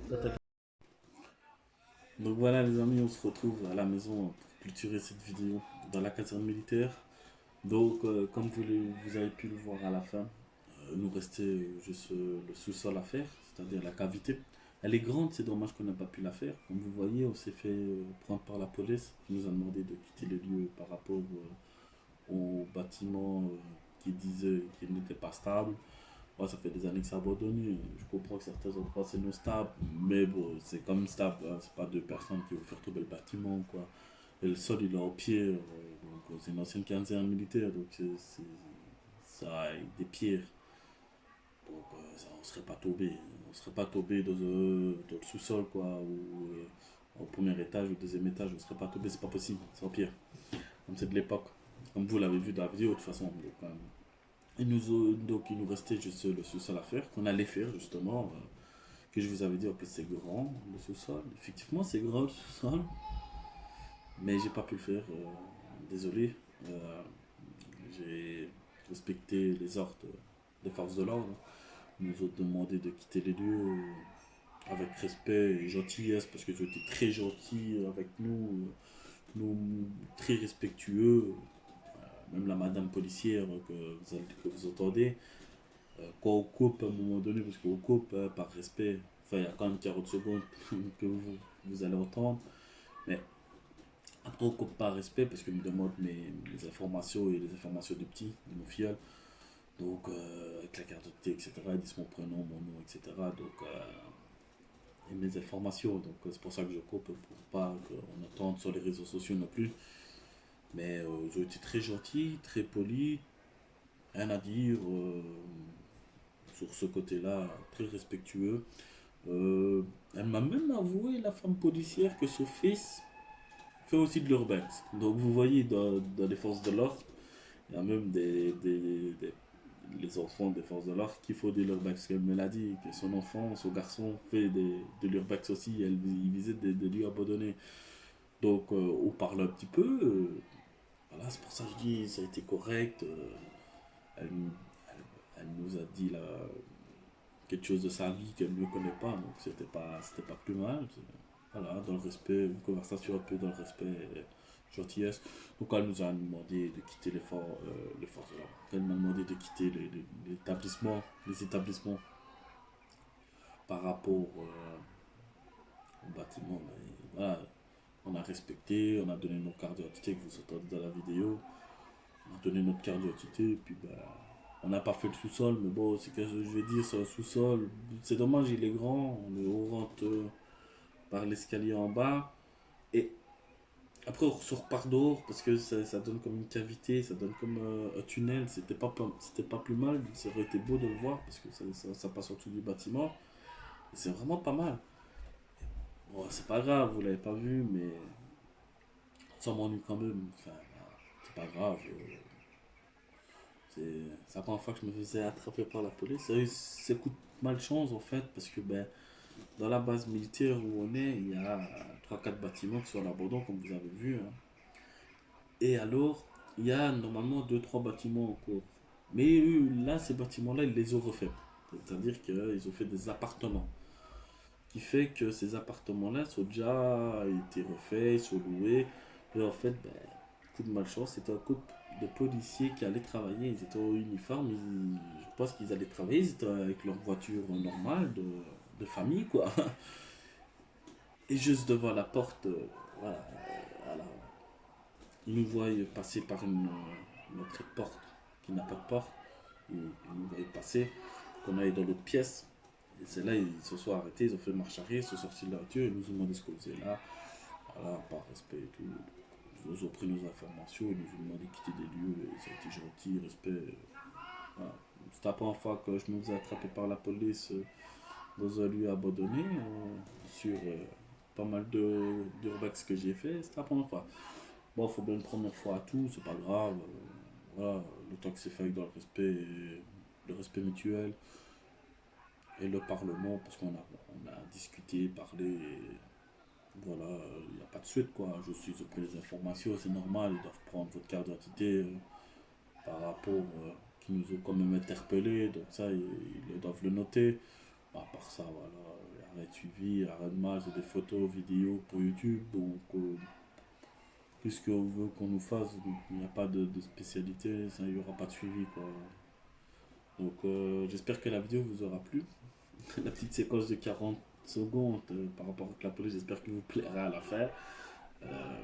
Speaker 1: Donc voilà les amis, on se retrouve à la maison pour clôturer cette vidéo dans la caserne militaire. Donc comme vous avez pu le voir à la fin, nous restait juste le sous-sol à faire, c'est-à-dire la cavité. Elle est grande, c'est dommage qu'on n'a pas pu la faire. Comme vous voyez, on s'est fait prendre par la police qui nous a demandé de quitter le lieu par rapport au bâtiment qui disait qu'il n'était pas stable. Ouais, ça fait des années que c'est abandonné. Je comprends que certains endroits c'est non stable, mais bon, c'est quand même stable, hein. C'est pas deux personnes qui vont faire tomber le bâtiment, quoi. Et le sol il est en pierre, donc c'est une ancienne caserne militaire, donc ça a des pierres. Donc on serait pas tombé. On serait pas tombé dans le sous-sol, quoi, ou au premier étage ou au deuxième étage, on serait pas tombé, c'est pas possible, c'est en pierre. Comme c'est de l'époque. Comme vous l'avez vu dans la vidéo, de toute façon. Donc, il nous restait juste le sous-sol à faire, qu'on allait faire justement, que je vous avais dit, en plus c'est grand, le sous-sol. Effectivement, c'est grand le sous-sol, mais j'ai pas pu le faire, désolé. Euh, j'ai respecté les ordres des forces de l'ordre. Ils nous ont demandé de quitter les lieux avec respect et gentillesse, parce qu'ils ont été très gentils avec nous, très respectueux. Même la madame policière que vous entendez, quand on coupe à un moment donné, parce qu'on coupe par respect, enfin il y a quand même 40 secondes que vous allez entendre, mais après on coupe par respect parce qu'il me demande mes informations et les informations du petit, de mon filleul, donc avec la carte d'identité, etc. Ils disent mon prénom, mon nom, etc. Donc, et mes informations, donc c'est pour ça que je coupe, pour pas qu'on entende sur les réseaux sociaux non plus. Mais ils ont été très gentils, très polis, rien à dire sur ce côté-là, très respectueux. Elle m'a même avoué, la femme policière, que son fils fait aussi de l'urbex. Donc vous voyez, dans les forces de l'ordre, il y a même les enfants des forces de l'ordre qui font de l'urbex. Elle me l'a dit, que son enfant, son garçon, fait de l'urbex aussi. Il visite des lieux abandonnés. Donc on parle un petit peu. Voilà, c'est pour ça que je dis, ça a été correct. Elle, elle nous a dit là, quelque chose de sa vie qu'elle ne connaît pas, donc c'était pas plus mal. Voilà, dans le respect, une conversation un peu dans le respect, gentillesse. Donc elle nous a demandé de quitter les forces de l'ordre. Elle m'a demandé de quitter les établissements par rapport au bâtiment. Mais voilà, on a respecté, on a donné nos cartes d'identité que vous entendez dans la vidéo. On a donné notre carte d'identité, et puis on n'a pas fait le sous-sol, mais bon, c'est que je vais dire, c'est un sous-sol. C'est dommage, il est grand, on rentre par l'escalier en bas, et après on ressort par dehors, parce que ça donne comme une cavité, ça donne comme un tunnel, c'était pas plus mal, ça aurait été beau de le voir, parce que ça passe en dessous du bâtiment, et c'est vraiment pas mal. Bon, c'est pas grave, vous l'avez pas vu, mais ça m'ennuie quand même, enfin, c'est pas grave. C'est la première fois que je me faisais attraper par la police. C'est coup de malchance en fait, parce que dans la base militaire où on est, il y a trois quatre bâtiments qui sont à l'abandon, comme vous avez vu, hein. Et alors, il y a normalement deux trois bâtiments en cours. Mais là, ces bâtiments-là, ils les ont refaits. C'est-à-dire qu'ils ont fait des appartements. Qui fait que ces appartements-là sont déjà été refaits, ils sont loués. Et en fait, coup de malchance, c'était un couple de policiers qui allaient travailler. Ils étaient au uniforme, je pense qu'ils allaient travailler, ils étaient avec leur voiture normale de famille, quoi. Et juste devant la porte, voilà, voilà, ils nous voient passer par une autre porte qui n'a pas de porte. Ils nous voient passer, qu'on aille dans l'autre pièce. Et c'est là, ils se sont arrêtés, ils ont fait marche arrière, ils sont sortis de la voiture, ils nous ont demandé ce qu'on faisait là. Voilà, par respect et tout. Ils ont pris nos informations, ils nous ont demandé de quitter des lieux, et ça a été gentil, respect. Voilà. C'était la première fois que je me faisais attraper par la police dans un lieu abandonné, sur pas mal d'urbex que j'ai fait, c'était la première fois. Bon, il faut bien une première fois à tout, c'est pas grave. Voilà, le temps que c'est fait avec dans le respect mutuel et le Parlement, parce on a discuté, parlé. Voilà, il n'y a pas de suite quoi. Je suis auprès des informations, c'est normal, ils doivent prendre votre carte d'identité par rapport qui nous ont quand même interpellés, donc ça ils doivent le noter. À part ça, voilà, arrêt de suivi, arrêt de match, des photos, vidéos pour YouTube, donc qu'est-ce qu'on veut qu'on nous fasse, donc, il n'y a pas de spécialité, ça, il n'y aura pas de suivi quoi. Donc j'espère que la vidéo vous aura plu. La petite séquence de 40 secondes par rapport à la police, j'espère qu'il vous plaira à la fin. Euh,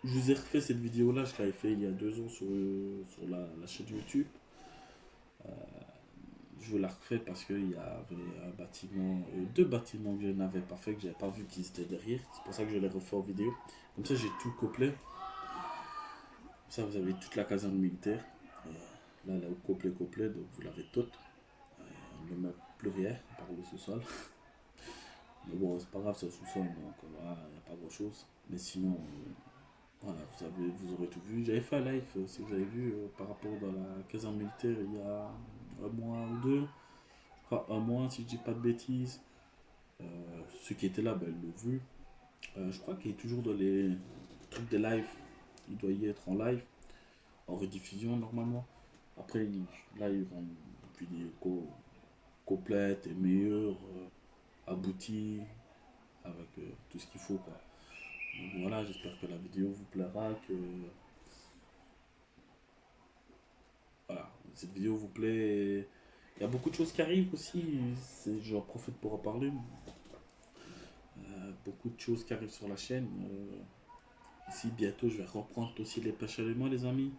Speaker 1: Je vous ai refait cette vidéo là, je l'avais fait il y a 2 ans sur la chaîne YouTube. Je vous la refais parce qu'il y avait un bâtiment, deux bâtiments que je n'avais pas fait, que j'avais pas vu qu'ils étaient derrière. C'est pour ça que je les refais en vidéo. Comme ça, j'ai tout complet. Comme ça, vous avez toute la caserne militaire. Là, elle est au complet, donc vous l'avez toute. Le meuble pluriel, par le sous-sol. Mais bon, c'est pas grave, c'est au sous-sol, donc voilà, il n'y a pas grand-chose. Mais sinon, voilà, vous aurez tout vu. J'avais fait un live, si vous avez vu, par rapport dans la caserne militaire il y a un mois ou deux. Enfin, un mois, si je dis pas de bêtises. Ceux qui étaient là, ben, ils l'ont vu. Je crois qu'il est toujours dans les trucs de live. Il doit y être en live, en rediffusion normalement. Après, là, il y aura une vidéo complète et meilleure, aboutie, avec tout ce qu'il faut, quoi. Donc voilà, j'espère que la vidéo vous plaira, que voilà, cette vidéo vous plaît. Il y a beaucoup de choses qui arrivent aussi, j'en profite pour en parler. Beaucoup de choses qui arrivent sur la chaîne. Ici, bientôt, je vais reprendre aussi les pêches à l'aimant, les amis.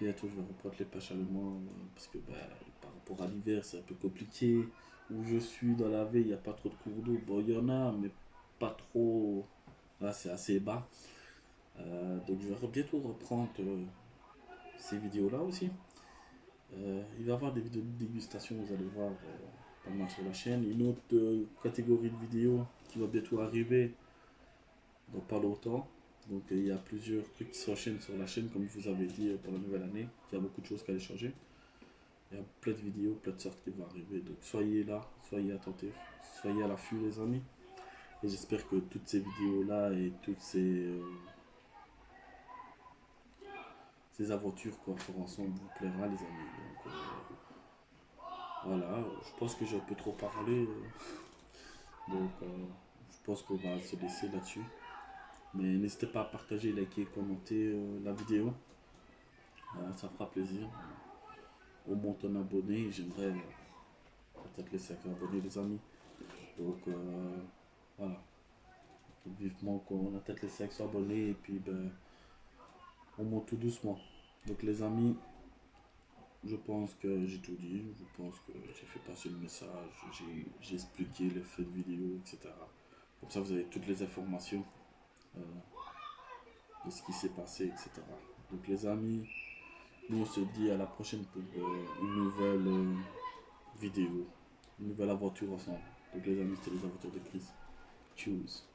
Speaker 1: Bientôt, je vais reprendre les pêches à l'aimant parce que ben, par rapport à l'hiver, c'est un peu compliqué. Où je suis dans la veille, il n'y a pas trop de cours d'eau. Bon, il y en a, mais pas trop. Là, c'est assez bas. Donc, je vais bientôt reprendre ces vidéos-là aussi. Il va y avoir des vidéos de dégustation, vous allez voir pas mal sur la chaîne. Une autre catégorie de vidéos qui va bientôt arriver dans pas longtemps. Donc il y a plusieurs trucs qui s'enchaînent sur la chaîne, comme je vous avais dit pour la nouvelle année. Il y a beaucoup de choses qui allaient changer. Il y a plein de vidéos, plein de sortes qui vont arriver. Donc soyez là, soyez attentifs, soyez à l'affût les amis. Et j'espère que toutes ces vidéos-là et toutes ces aventures qu'on fera ensemble vous plaira les amis. Donc voilà, je pense que j'ai un peu trop parlé. Donc je pense qu'on va se laisser là-dessus. Mais n'hésitez pas à partager, liker, commenter la vidéo. Ça fera plaisir. On monte un abonné. J'aimerais peut-être les 5 abonnés, les amis. Donc voilà. Vivement qu'on a peut-être les 500 abonnés et puis ben, on monte tout doucement. Donc les amis, je pense que j'ai tout dit. Je pense que j'ai fait passer le message. J'ai expliqué les faits de vidéo, etc. Comme ça, vous avez toutes les informations de ce qui s'est passé, etc. Donc les amis, nous on se dit à la prochaine pour une nouvelle vidéo, une nouvelle aventure ensemble. Donc les amis, c'était les aventures de Chris. Tchuss.